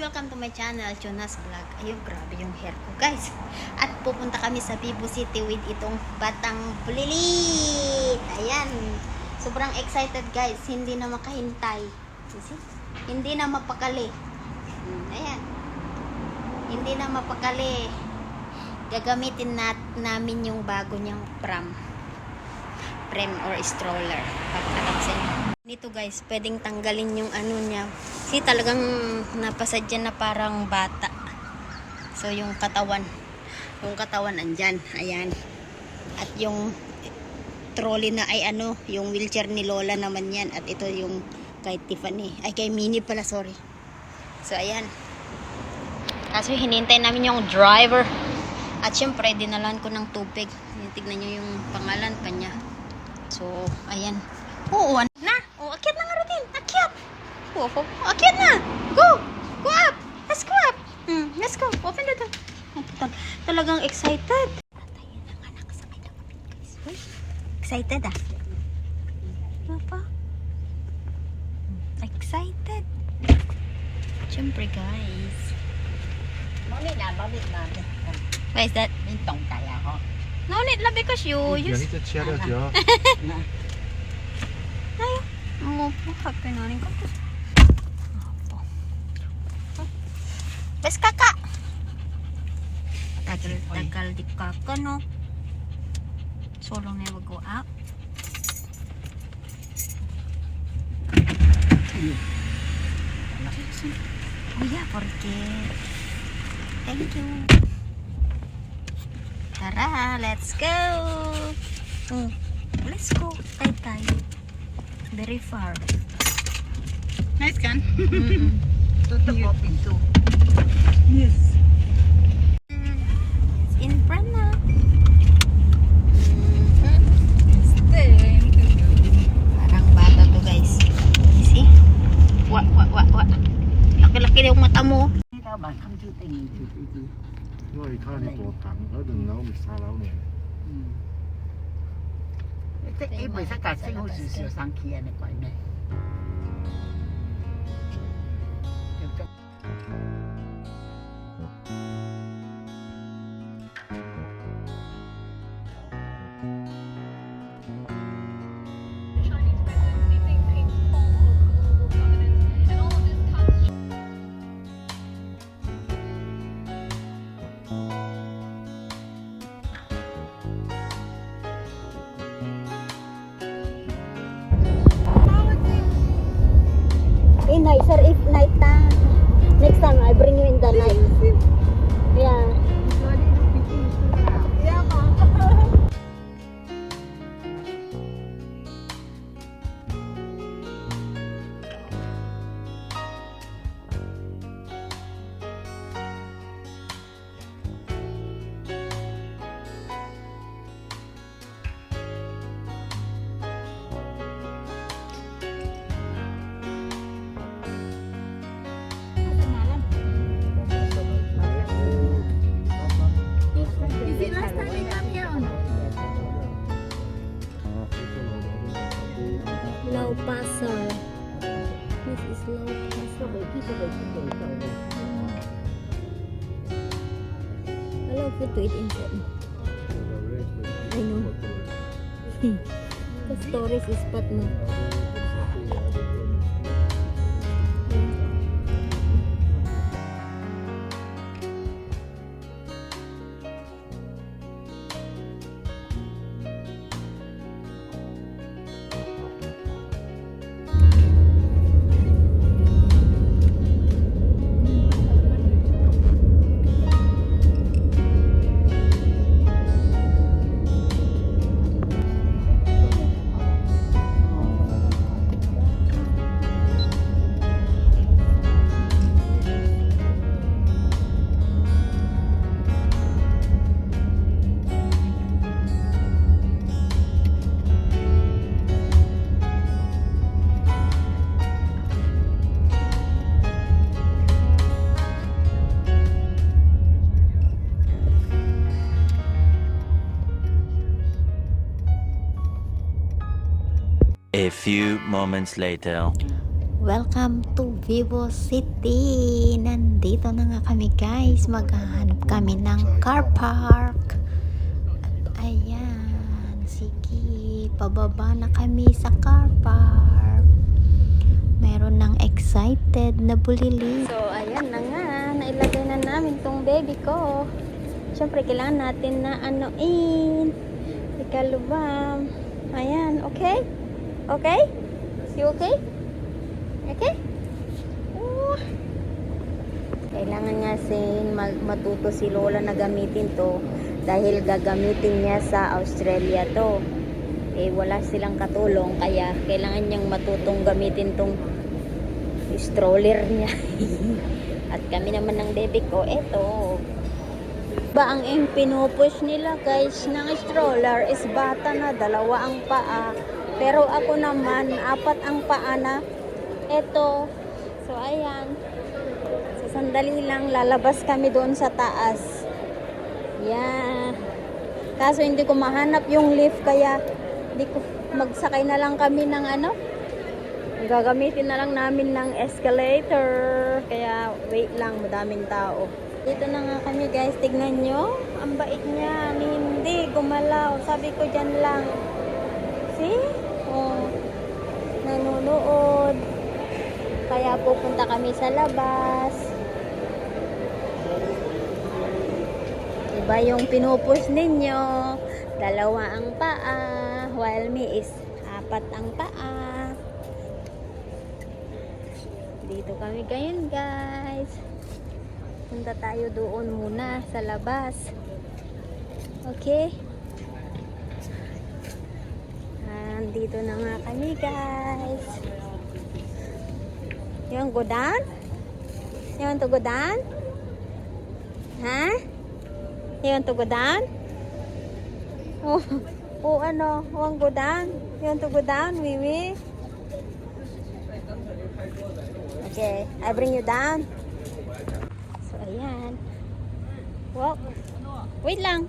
welcome to my channel, Jonas Vlog. Ayun, grabe yung hair ko guys. At pupunta kami sa Vivo City with itong batang pulilit. Ayan, sobrang excited guys. Hindi na makahintay. See? Hindi na mapakali. Ayan, hindi na mapakali. Gagamitin namin yung bago niyang pram or stroller. Nito guys, pwedeng tanggalin yung ano niya. Kasi talagang napasadya na parang bata. So yung katawan andyan. Ayan. At yung trolley na ay ano, yung wheelchair ni Lola naman yan. At ito yung kay Tiffany. Ay kay Minnie pala, sorry. So ayan. Kaso hinintay namin yung driver. At syempre, dinalan ko ng tubig. Tignan nyo yung pangalan pa niya. So, ayan. Oo, na. O, akyat na nga rin. Akyat. Oo, akyat na. Go. Go up. Let's go up. Let's go. Open the door. Talagang excited. Tayo ng anak sa kailang guys. Excited ah. Papa. Excited. Siyempre guys. Mami na. Why is that? Mintong kaya ho. No need lah because you use. 你这切了椒， Ayo. Mo po happy na rin ko. Bes kakak. Tagal di kakak no. So long never go out. Oh yeah, porque. Thank you. Tara, let's go. Let's go. Tayo. Very far. Nice kan? Tutup mo pinto. Yes. It's in front na. Parang bata to guys. You see? Wa. Laki-laki yung mata mo. Ikaw ba? Come to tingin. 因為睇下你個等嗰棟樓咪沙樓嚟。 Ito eh, may sa kasi ho susiyo sang kiya na kwa na. Night, sir, if night time, next time I bring you in the night. Yeah. Yeah, ma. Lau Pasar. This is Lau Pasar. I love food to eat inside. I know. The stories is spot mo. A few moments later. Welcome to Vivo City. Nandito na nga kami guys. Maghahanap kami ng car park. At ayan, sige, pababa na kami sa car park. Meron ng excited na bulili. So ayan na nga, nailagay na namin tong baby ko. Siyempre kailangan natin na anoin. Ikalubam. Ayan, okay? Okay? You okay? Okay? Kailangan nga matuto si Lola na gamitin to dahil gagamitin niya sa Australia to. Eh wala silang katulong kaya kailangan niyang matutong gamitin tong stroller niya. At kami naman ng baby ko, eto. Ba ang pinupush nila guys ng stroller is bata na, 2 ang paa. Pero ako naman, 4 ang paa na. Eto. So, ayan. So, sandali lang, lalabas kami doon sa taas. Yan. Kaso, hindi ko mahanap yung lift, kaya magsakay na lang kami ng ano. Gagamitin na lang namin ng escalator. Kaya, wait lang, madaming tao. Dito na nga kami guys, tignan nyo. Ang bait niya, hindi gumalaw. Sabi ko dyan lang. See? Oh, nanonood. Kaya pupunta kami sa labas. Iba yung pinupush ninyo. 2 ang paa. While me is 4 ang paa. Dito kami ngayon guys. Punta tayo doon muna sa labas. Okay? Dito na nga kami guys. You want go down? You want to go down? Huh? You want to go down? Oh, ano? Want go down? You want to go down, Wiwi? Okay, I bring you down. So, ayan. Walk. Wait lang.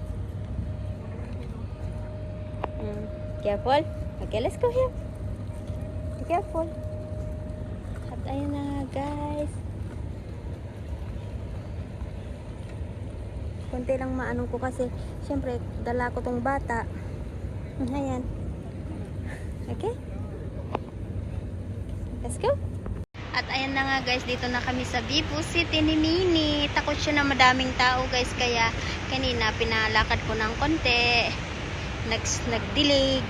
Careful. Okay, let's go here. Be careful. At ayun na nga, guys. Kunti lang maano ko kasi, syempre, dala ko tong bata. Ayan. Okay? Let's go. At ayan na nga, guys. Dito na kami sa Vivo City ni Mini. Takot siya na madaming tao, guys. Kaya, kanina, pinalakad ko ng konti. Nagdilig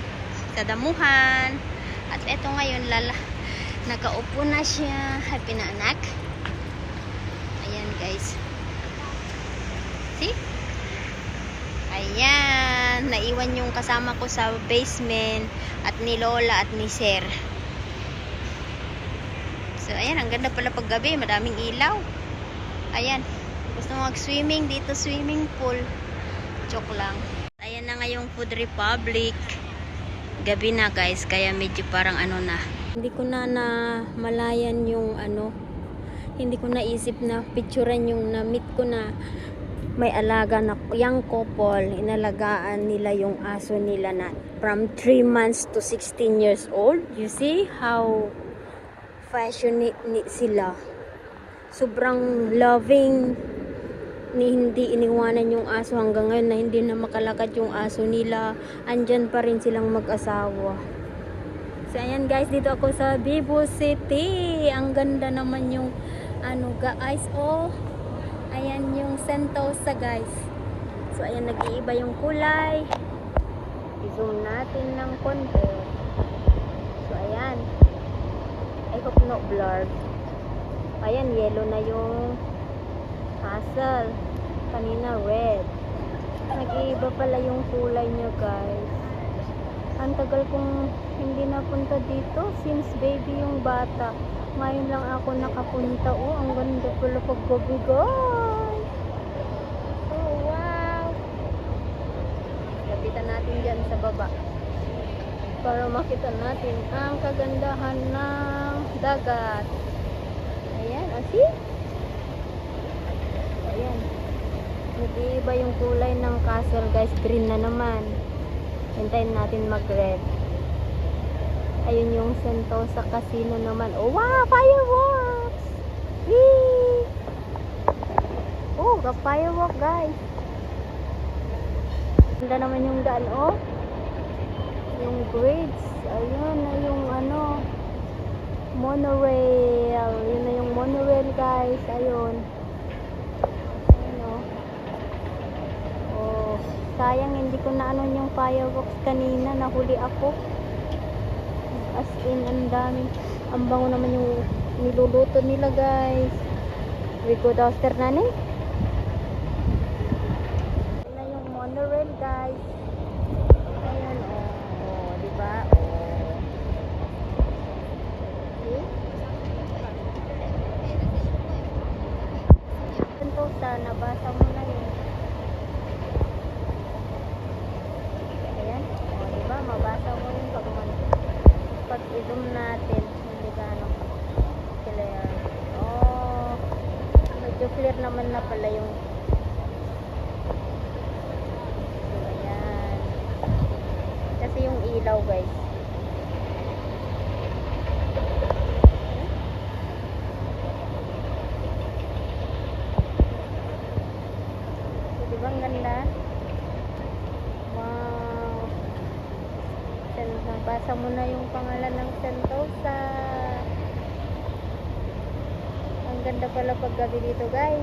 sa damuhan. At eto ngayon, nakaupo na siya. Happy na anak. Ayan guys. See? Ayan. Naiwan yung kasama ko sa basement. At ni Lola at ni Sir. So ayan, ang ganda pala paggabi. Madaming ilaw. Ayan. Gusto mo mag-swimming dito, swimming pool. Joke lang. Ayan na nga yung Food Republic. Gabi na guys, kaya medyo parang ano na. Hindi ko na malayan yung ano. Hindi ko naisip na picturean yung na-meet ko na may alaga na young couple. Inalagaan nila yung aso nila na from 3 months to 16 years old. You see how passionate sila. Sobrang loving. Hindi iniwanan yung aso hanggang ngayon na hindi na makalakad yung aso nila. Andyan pa rin silang mag-asawa. So ayan guys, dito ako sa Vivo City. Ang ganda naman yung ano guys, oh. Ayan yung Sentosa guys. So ayan, nag-iiba yung kulay. I-zoom natin ng konti. So ayan. I hope not blurred. Ayan, yellow na yung hassle. Kanina red. Nag-iiba pala yung kulay niya guys. Ang tagal kong hindi napunta dito since baby yung bata. Ngayon lang ako nakapunta. Oh, ang ganda pala paggabi guys. Oh wow. Kapitan natin dyan sa baba para makita natin ang kagandahan ng dagat. Ayan, see? Ayan. Nag-iiba yung kulay ng castle guys. Green na naman. Hintayin natin mag-red. Ayun yung Sentosa Casino naman. Oh, wow! Fireworks! Whee! Oh, firework guys. Ganda naman yung daan, oh. Yung bridge. Ayun na yung ano, monorail. Yun na yung monorail guys. Ayun. Ayun, oh. Oh, sayang hindi ko na ano yung fireworks kanina. Nahuli ako. As in, ang daming. Ang bango naman yung niluluto nila guys. We go downstairs na ni. Yun na yung monorail guys. Ayan, oh, diba? Oh. See? Sentosa, nabasa mo na yun. Ayan, oh, diba? Mabasa mo yun pag i-zoom natin. Hindi ka ano, clear. Oh, medyo clear naman na pala yung. Ayan. Kasi yung ilaw guys. So, diba ang ganda? Wow. Nabasa mo na yung pangalan ng Sentosa. Ang ganda pala pag gabi dito guys.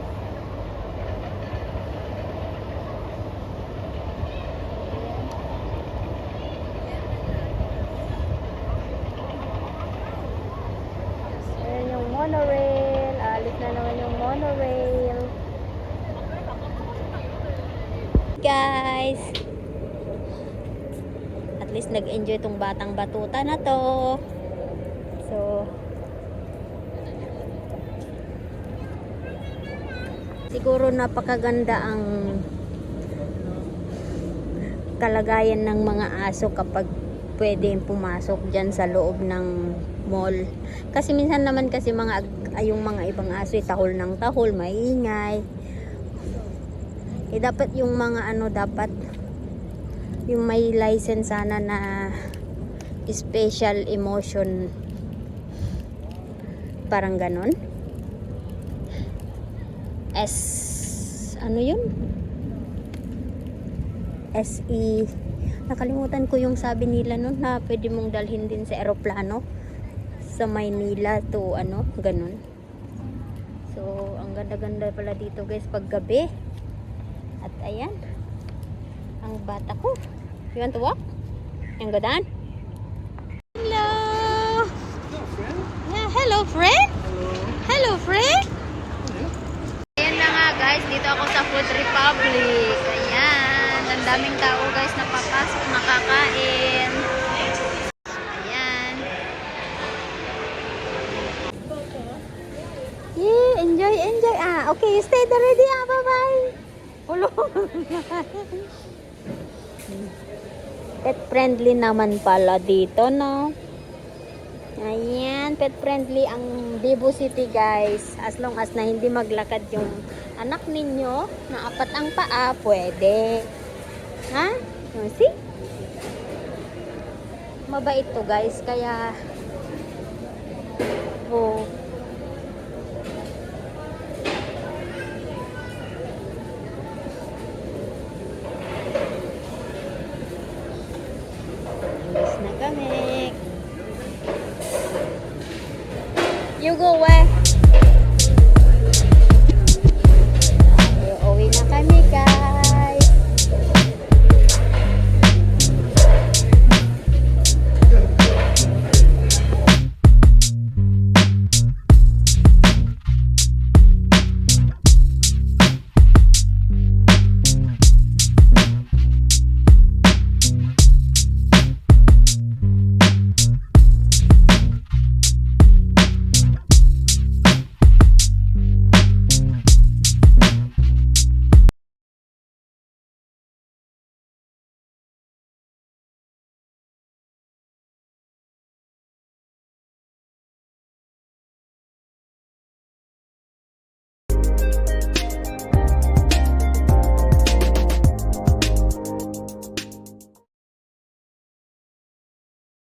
Ayan yung monorail. Alis na naman yung monorail. Guys, at least nag-enjoy tong batang batuta na to. So, siguro napakaganda ang kalagayan ng mga aso kapag pwedeng pumasok dyan sa loob ng mall. Kasi minsan naman kasi yung mga ibang aso tahol ng tahol, maingay. Dapat yung mga ano, dapat yung may license sana na special emotion, parang ganon. Ano yun? SE, nakalimutan ko yung sabi nila nun na pwede mong dalhin din sa eroplano sa Maynila to ano, ganon. So ang ganda-ganda pala dito guys pag gabi. At ayan, ang bata ko. You want to walk? Yung gadan? Hello! Yeah, hello friend! Hello friend! Ayan na nga guys, dito ako sa Food Republic. Ayan, ang daming tao guys na papasok, nakakain. Ayan. Yeah, enjoy, enjoy. Ah, okay, stay there ready. Ah, bye-bye. Pet friendly naman pala dito, no? Ayan, pet friendly ang Vivo City guys. As long as na hindi maglakad yung anak ninyo na 4 ang paa, pwede. Ha? See? Mabait to guys, kaya oh. Alis na kami. You go where?